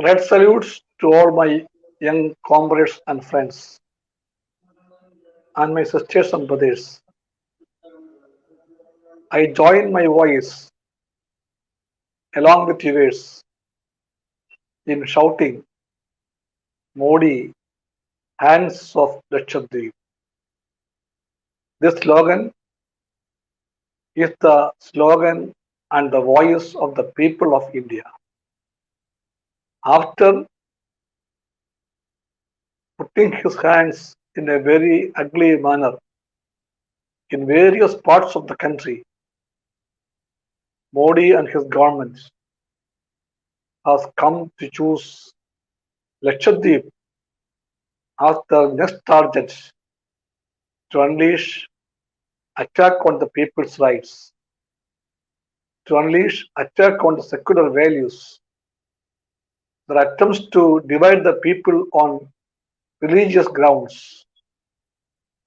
Red salutes to all my young comrades and friends, and my sisters and brothers. I join my voice along with yours in shouting Modi, hands of Lakshadweep. This slogan is the slogan and the voice of the people of India. After putting his hands in a very ugly manner in various parts of the country, Modi and his government has come to choose Lakshadweep as the next target to unleash attack on the people's rights, to unleash attack on the secular values, the attempts to divide the people on religious grounds,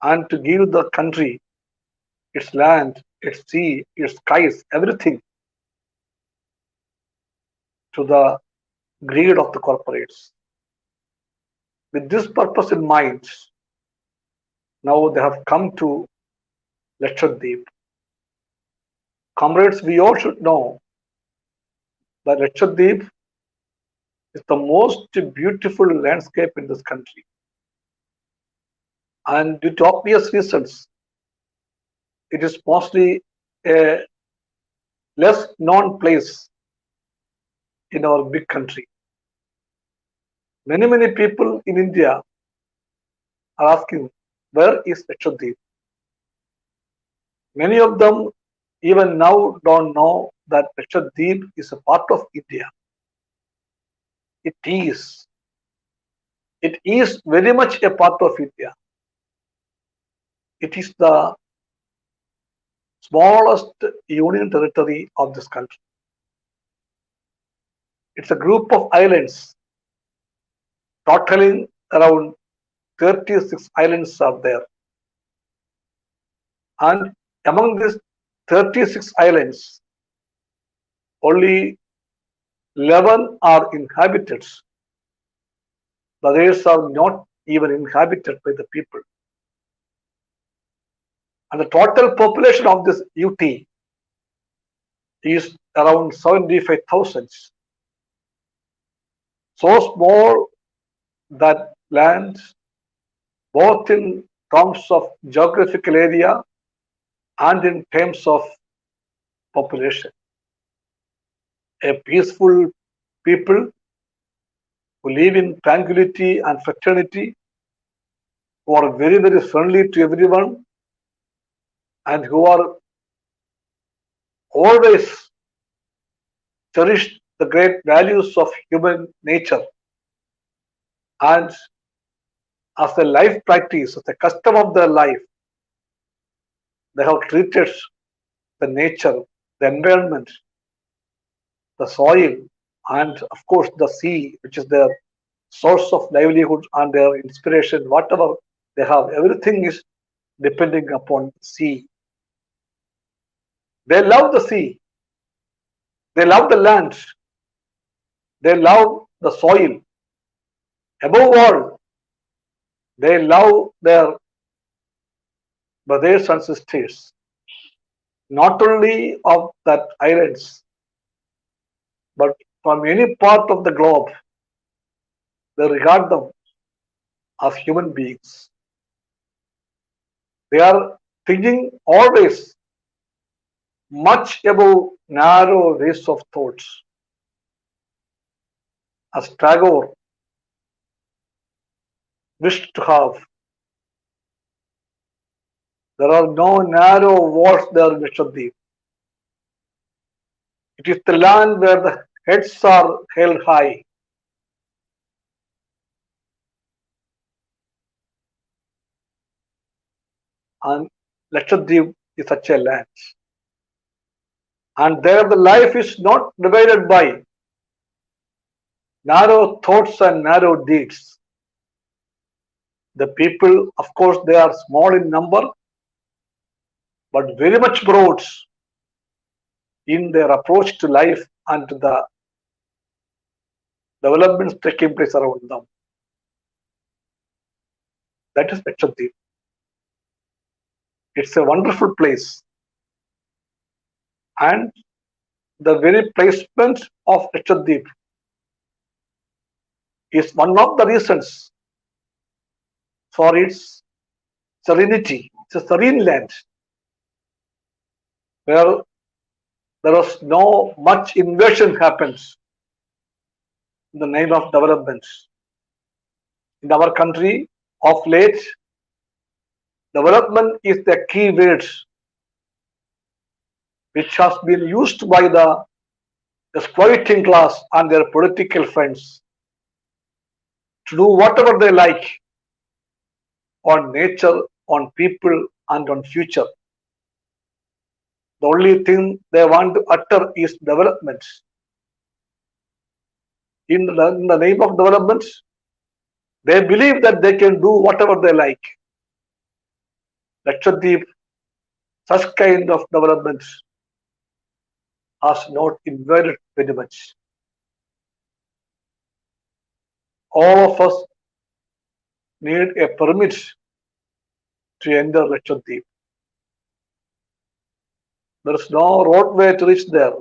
and to give the country its land, its sea, its skies, everything to the greed of the corporates. With this purpose in mind, now they have come to Lakshadweep. Comrades, we all should know that Lakshadweep is the most beautiful landscape in this country. And due to obvious reasons, it is mostly a less known place in our big country. Many people in India are asking, where is Lakshadweep? Many of them even now don't know that Lakshadweep is a part of India. It is. It is very much a part of India. It is the smallest union territory of this country. It's a group of islands, totaling around 36 islands are there. And among these 36 islands, only 11 are inhabited. The others are not even inhabited by the people. And the total population of this UT is around 75,000. So small that land, both in terms of geographical area and in terms of population. A peaceful people who live in tranquility and fraternity, who are very friendly to everyone, and who are always cherish the great values of human nature, and as a life practice, as a custom of their life, they have treated the nature, the environment, the soil, and of course the sea, which is their source of livelihood and their inspiration, whatever they have, everything is depending upon the sea. They love the sea, they love the land, they love the soil. Above all, they love their brothers and sisters, not only of that islands, but from any part of the globe. They regard them as human beings. They are thinking always much above narrow race of thoughts. As Tagore wished to have, there are no narrow walls there in Lakshadweep. It is the land where the heads are held high. And Lakshadweep is such a land. And there the life is not divided by narrow thoughts and narrow deeds. The people, of course, they are small in number, but very much broad in their approach to life and to the developments taking place around them. That is Lakshadweep. It's a wonderful place, and the very placement of Lakshadweep is one of the reasons for its serenity. It's a serene land where there is no much invasion happens in the name of development. In our country, of late, development is the key word which has been used by the exploiting class and their political friends to do whatever they like on nature, on people, and on future. The only thing they want to utter is development. In the name of development, they believe that they can do whatever they like. Lakshadweep, such kind of development has not invaded very much. All of us need a permit to enter Lakshadweep. There is no roadway to reach there.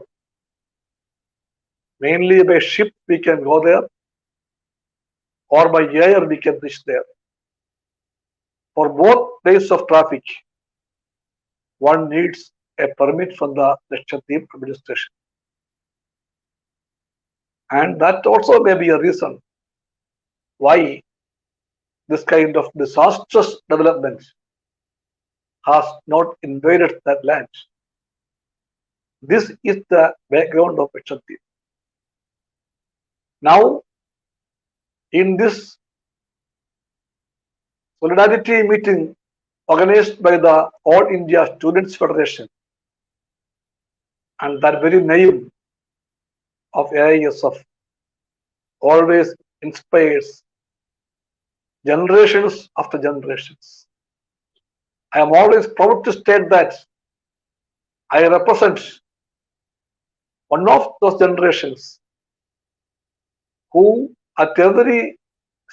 Mainly by ship we can go there, or by air we can reach there. For both ways of traffic, one needs a permit from the Lakshadweep administration. And that also may be a reason why this kind of disastrous development has not invaded that land. This is the background of Lakshadweep. Now, in this solidarity meeting organized by the All India Students Federation, and that very name of AISF always inspires generations after generations. I am always proud to state that I represent one of those generations who at every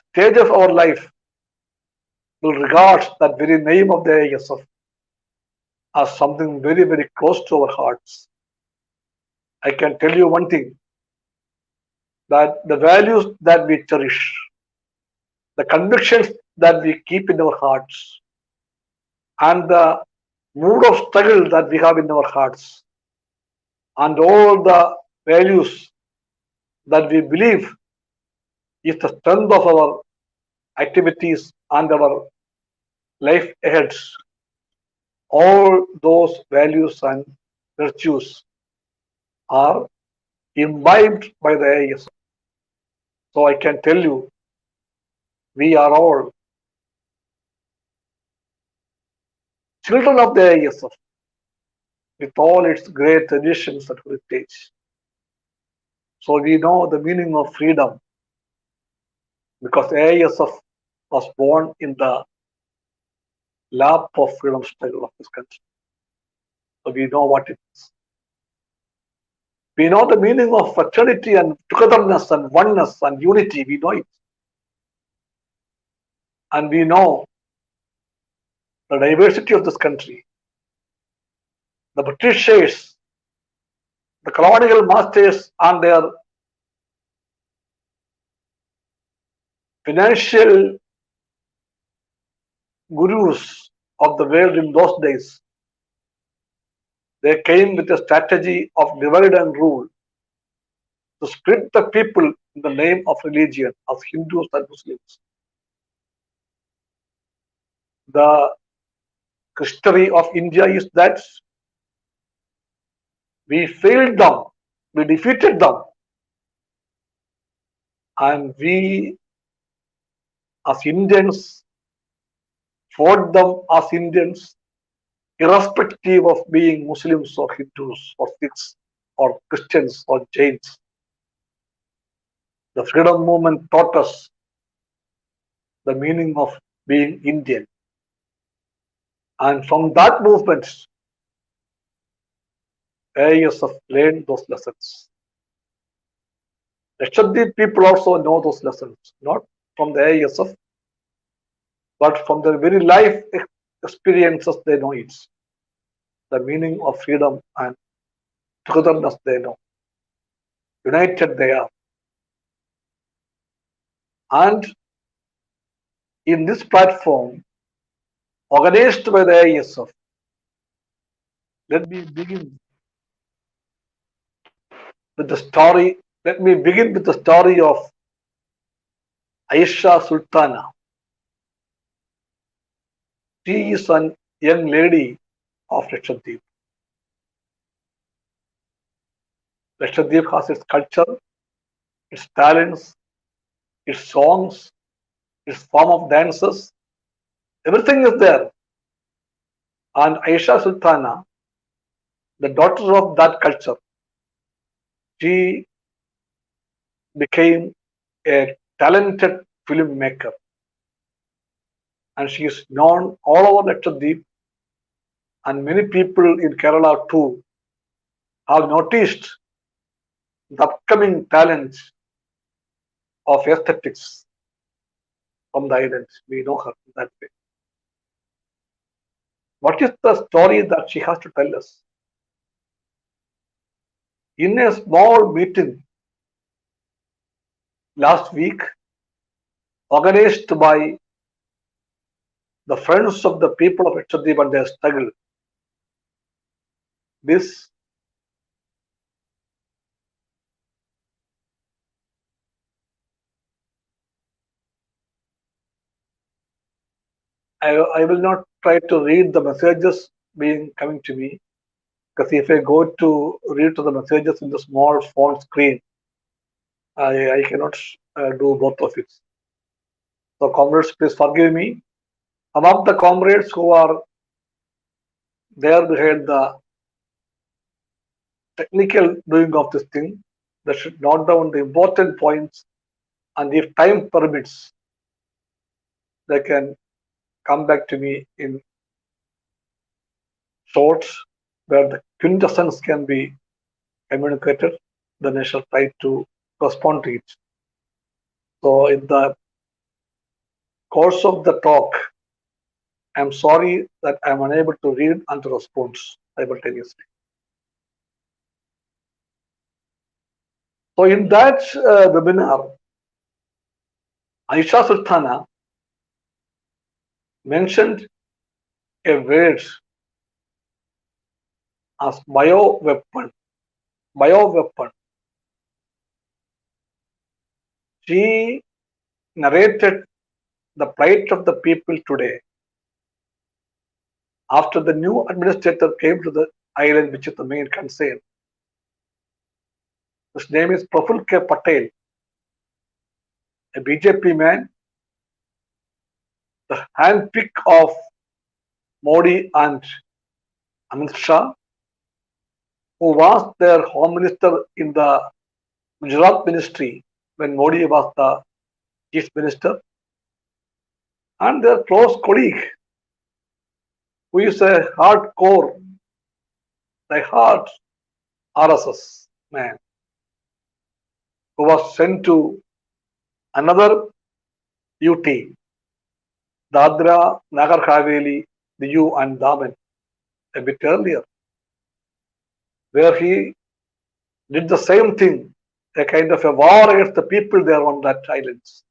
stage of our life will regard that very name of the AISF as something very, very close to our hearts. I can tell you one thing, that the values that we cherish, the convictions that we keep in our hearts, and the mood of struggle that we have in our hearts, and all the values that we believe is the strength of our activities and our life ahead. All those values and virtues are imbibed by the AISF. So I can tell you, we are all children of the AISF with all its great traditions and heritage. So we know the meaning of freedom because AISF was born in the lap of freedom struggle of this country. So we know what it is. We know the meaning of fraternity and togetherness and oneness and unity. We know it. And we know the diversity of this country. The Britishers, the colonial masters and their financial gurus of the world in those days, they came with a strategy of divide and rule to split the people in the name of religion as Hindus and Muslims. The history of India is that we failed them, we defeated them, and we as Indians fought them as Indians, irrespective of being Muslims or Hindus or Sikhs or Christians or Jains. The freedom movement taught us the meaning of being Indian. And from that movement, AISF learned those lessons. Lakshadweep people also know those lessons, not from the AISF, but from their very life experiences they know it. The meaning of freedom and togetherness they know. United they are. And in this platform, organized by the AISF, let me begin with the story. Let me begin with the story of Aisha Sultana. She is a young lady of Lakshadweep. Lakshadweep has its culture, its talents, its songs, its form of dances. Everything is there. And Aisha Sultana, the daughter of that culture, she became a talented filmmaker. And she is known all over Lakshadweep, and many people in Kerala too have noticed the upcoming talents of aesthetics from the island. We know her that way. What is the story that she has to tell us? In a small meeting last week, organized by the friends of the people of Lakshadweep and their struggle, this I will not try to read the messages being coming to me, because if I go to read to the messages in the small font screen, I cannot do both of it. So comrades, please forgive me. Some of the comrades who are there behind the technical doing of this thing, they should note down the important points, and if time permits, they can come back to me in shorts where the quintessence can be communicated. Then I shall try to respond to it. So in the course of the talk, I'm sorry that I'm unable to read and to respond simultaneously. So in that webinar, Aisha Sultana mentioned a word as bioweapon. Bioweapon. She narrated the plight of the people today after the new administrator came to the island, which is the main concern. His name is Praful K. Patel, a BJP man, the handpick of Modi and Amit Shah, who was their home minister in the Gujarat ministry when Modi was the chief minister, and their close colleague, who is a hardcore, die-hard RSS man, who was sent to another UT, Dadra, Nagar Haveli, Diu and Daman, a bit earlier, where he did the same thing, a kind of a war against the people there on that islands.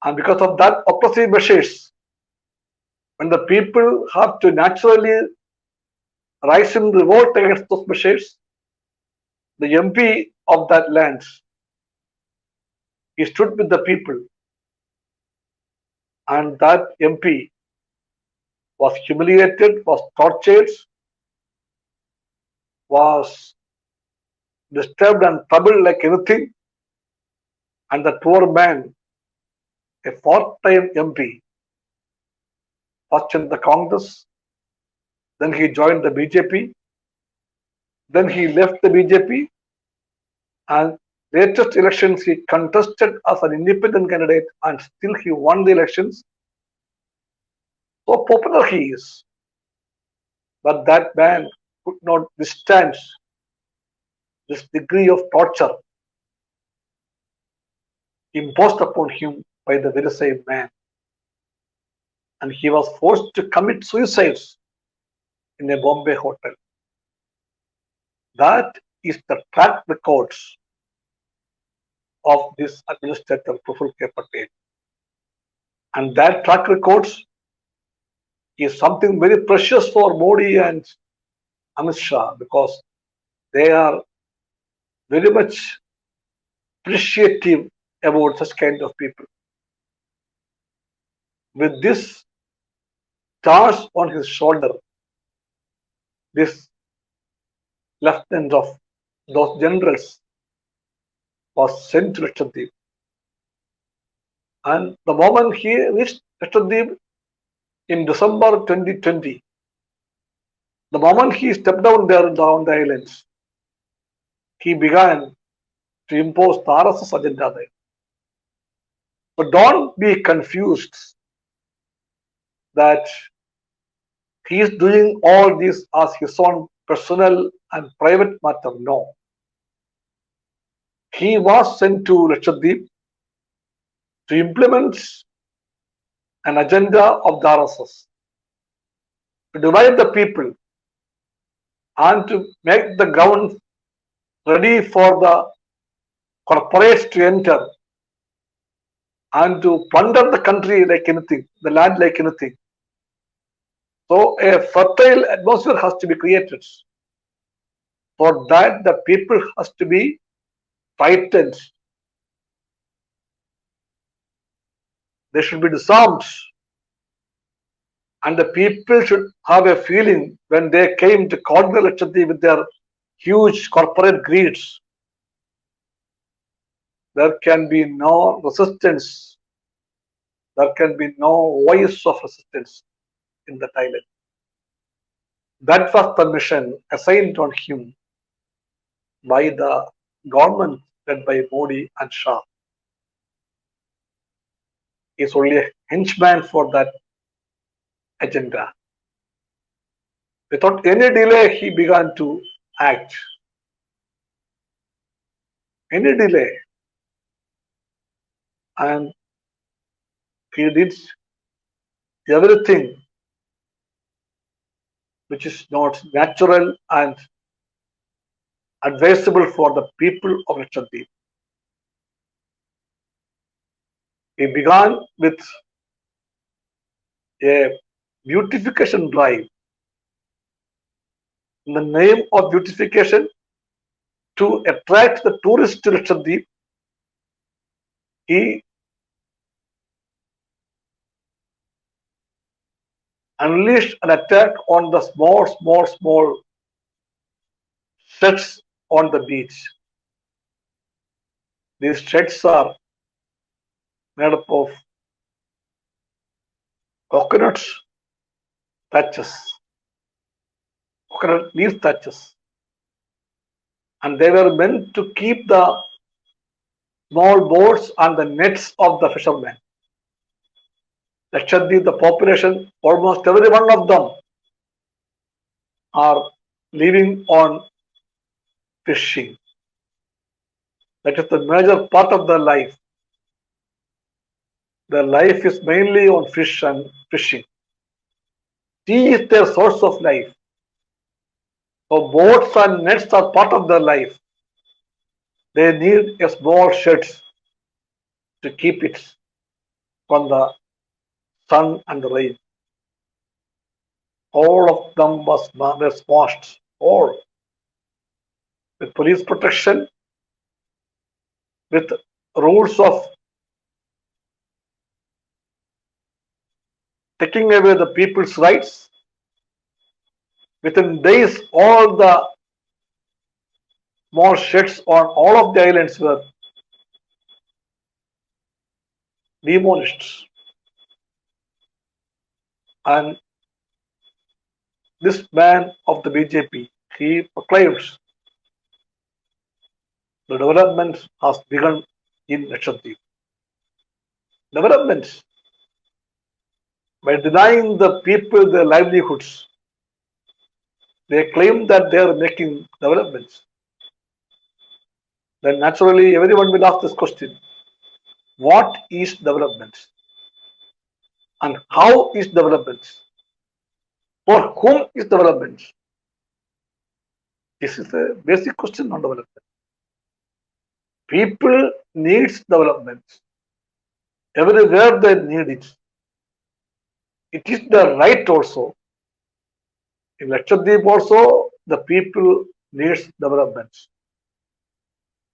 And because of that oppressive measures, when the people have to naturally rise in revolt against those measures, the MP of that land, he stood with the people, and that MP was humiliated, was tortured, was disturbed and troubled like anything, and the poor man, a fourth-time MP, first in the Congress, then he joined the BJP, then he left the BJP, and latest elections he contested as an independent candidate, and still he won the elections. So popular he is, but that man could not withstand this degree of torture imposed upon him by the very same man, and he was forced to commit suicide in a Bombay hotel. That is the track records of this administrator Praful K. Patel. And that track records is something very precious for Modi and Amit Shah, because they are very much appreciative about such kind of people. With this task on his shoulder, this lieutenant of those generals was sent to Lakshadweep. And the moment he reached Lakshadweep in December 2020, the moment he stepped down there on the islands, he began to impose the RSS agenda there. But don't be confused that he is doing all this as his own personal and private matter. No. He was sent to Lakshadweep to implement an agenda of the RSS, to divide the people and to make the ground ready for the corporates to enter and to plunder the country like anything, the land like anything. So a fertile atmosphere has to be created. For that, the people has to be frightened. They should be disarmed. And the people should have a feeling when they came to conquer Lakshadweep with their huge corporate greeds, there can be no resistance. There can be no voice of resistance in that island. That was the mission assigned on him by the government led by Modi and Shah. He is only a henchman for that agenda. Without any delay, he began to act. Any delay. And he did everything which is not natural and advisable for the people of Lakshadweep. He began with a beautification drive. In the name of beautification, to attract the tourists to Lakshadweep, he unleashed an attack on the small sheds on the beach. These sheds are made up of coconut thatches, coconut leaf thatches, and they were meant to keep the small boats and the nets of the fishermen. Lakshadweep, the population, almost every one of them are living on fishing. That is the major part of their life. Their life is mainly on fish and fishing. Sea is their source of life. So boats and nets are part of their life. They need a small shed to keep it from the sun and the rain. All of them were smashed, all with police protection, with rules of taking away the people's rights. Within days, all the small sheds on all of the islands were demolished. And this man of the BJP, he proclaims the development has begun in Lakshadweep. Development, by denying the people their livelihoods, they claim that they are making developments. Then naturally everyone will ask this question. what is development and how is development, for whom is development. This is a basic question on development. People needs development. Everywhere they need it. It is the right also. In Lakshadweep also, the people needs development.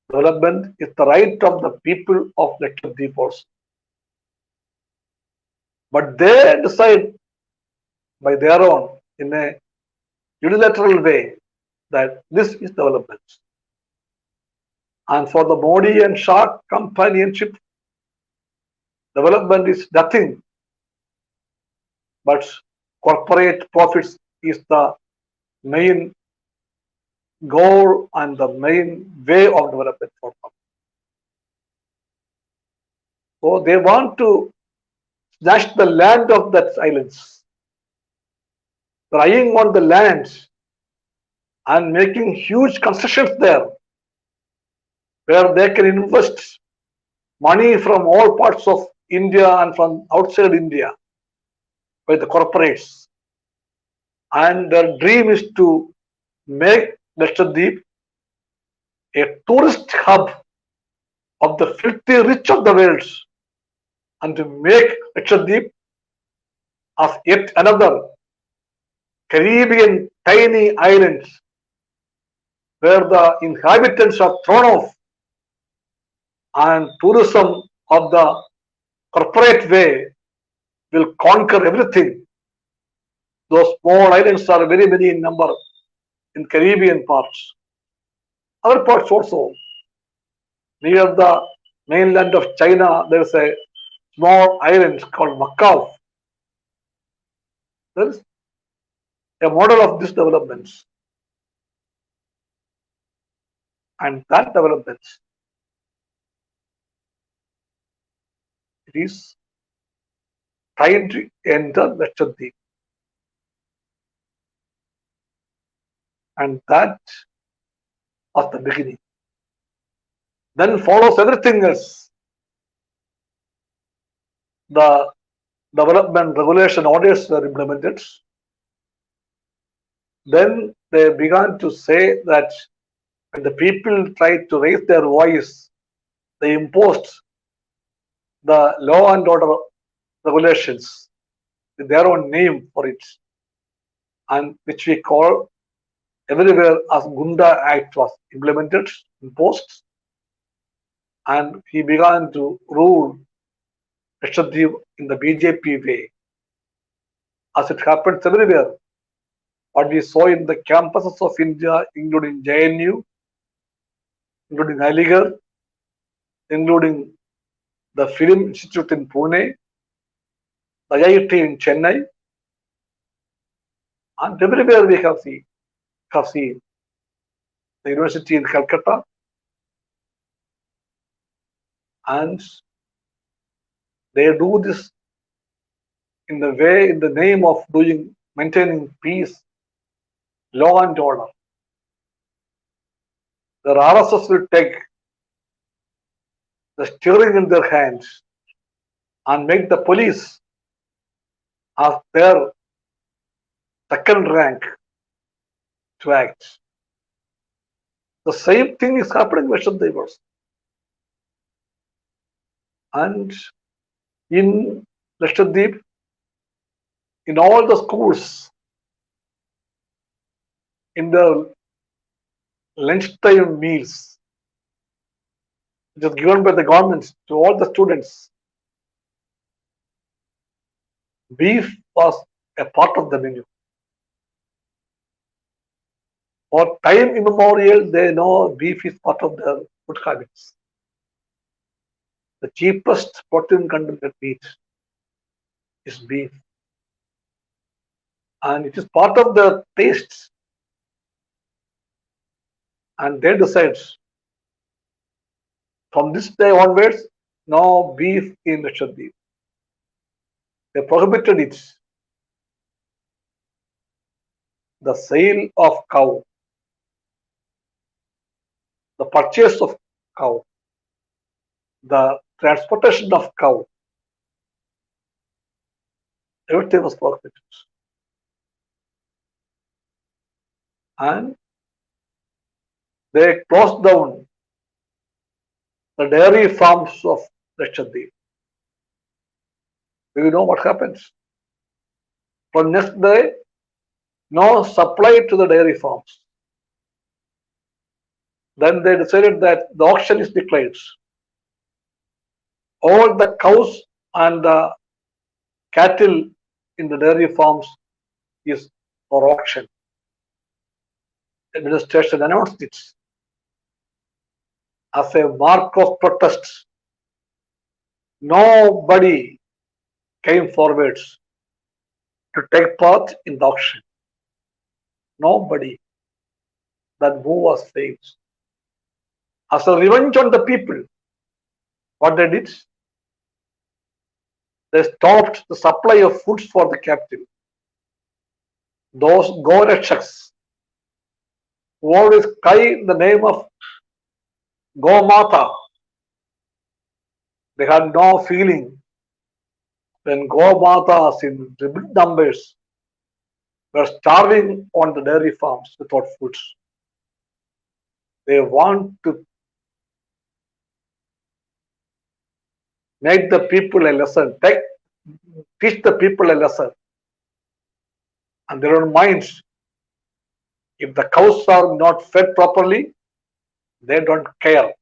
Development is the right of the people of Lakshadweep also. But they decide by their own, in a unilateral way, that this is development. And for the Modi and Shah companionship, development is nothing but corporate profits is the main goal and the main way of development for them. So they want to snatch the land of that islands, trying on the lands and making huge concessions there, where they can invest money from all parts of India and from outside India by the corporates. And their dream is to make Lakshadweep a tourist hub of the filthy rich of the world, and to make Lakshadweep as yet another Caribbean tiny island where the inhabitants are thrown off and tourism of the corporate way will conquer everything. Those small islands are very many in number in Caribbean parts. Other parts also. Near the mainland of China, there is a small island called Macau. There is a model of these developments. And that development, it is trying to enter Lakshadweep. And that was the beginning. Then follows everything else. The development regulation orders were implemented. Then they began to say that when the people tried to raise their voice, they imposed the law and order regulations with their own name for it, and which we call everywhere as Gunda Act was implemented, imposed, and he began to rule Lakshadweep in the BJP way, as it happens everywhere. What we saw in the campuses of India, including JNU, including Aligarh, including the Film Institute in Pune, the IIT in Chennai, and everywhere we have seen the university in Calcutta, and they do this in the way, in the name of maintaining peace, law and order. The RSS will take the steering in their hands and make the police as their second rank to act. The same thing is happening with Lakshadweep also. And in Lakshadweep, in all the schools, in the lunchtime meals, which is given by the government to all the students, beef was a part of the menu. For time immemorial, they know beef is part of their food habits. The cheapest protein content meat is beef. And it is part of their tastes. And they decide from this day onwards, no beef in Lakshadweep. They prohibited it. The sale of cow, the purchase of cow, the transportation of cow, everything was prohibited. And they closed down the dairy farms of Lakshadweep. Do you know what happens? From next day, no supply to the dairy farms. Then they decided that the auction is declared. All the cows and the cattle in the dairy farms is for auction. Administration announced it as a mark of protest. Nobody came forward to take part in the auction. Nobody. That move was failed. As a revenge on the people, what they did? They stopped the supply of foods for the captive. Those Gorakshaks who always cry the name of Gomata, they had no feeling when Gomatas in big numbers were starving on the dairy farms without foods. They want to make the people a lesson, teach the people a lesson. And their own minds, if the cows are not fed properly, they don't care.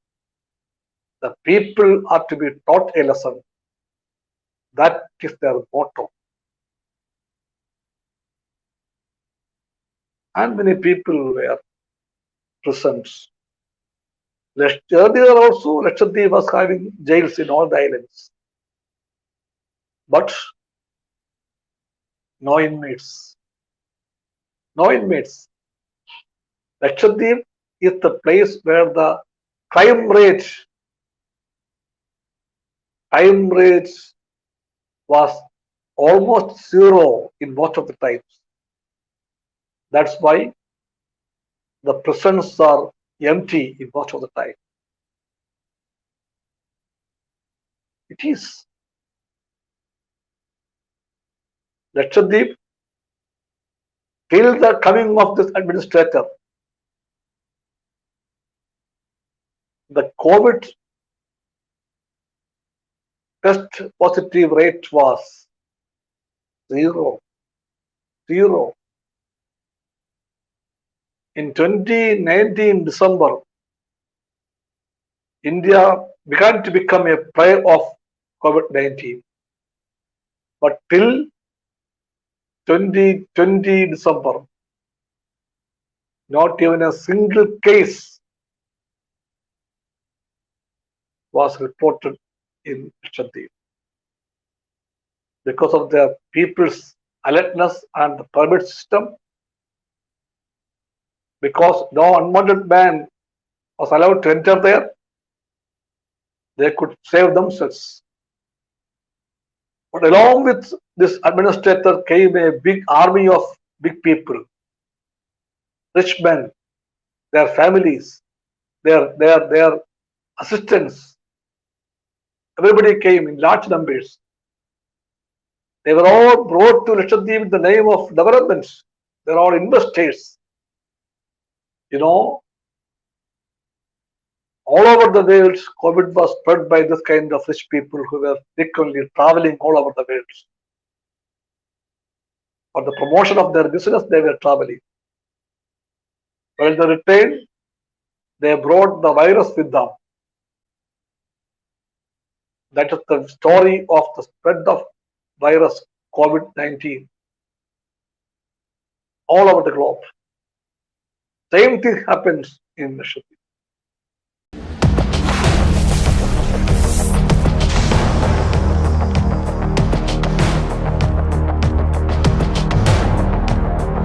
The people are to be taught a lesson. That is their motto. And many people were present. Earlier also, Lakshadweep was having jails in all the islands. But no inmates. No inmates. Lakshadweep is the place where the crime rate was almost zero in most of the times. That's why the prisons are empty in most of the time. It is. Lakshadweep, till the coming of this administrator, the COVID test positive rate was zero. Zero. In 2019 December, India began to become a prey of COVID-19. But till 2020 December, not even a single case was reported in Lakshadweep. Because of the people's alertness and the permit system, because no unwanted man was allowed to enter there, they could save themselves. But along with this administrator came a big army of big people, rich men, their families, their assistants. Everybody came in large numbers. They were all brought to Lakshadweep in the name of development. They're all investors. You know, all over the world, COVID was spread by this kind of rich people who were frequently traveling all over the world. For the promotion of their business, they were traveling. When they returned, they brought the virus with them. That is the story of the spread of virus COVID-19 all over the globe. Same thing happens in Lakshadweep.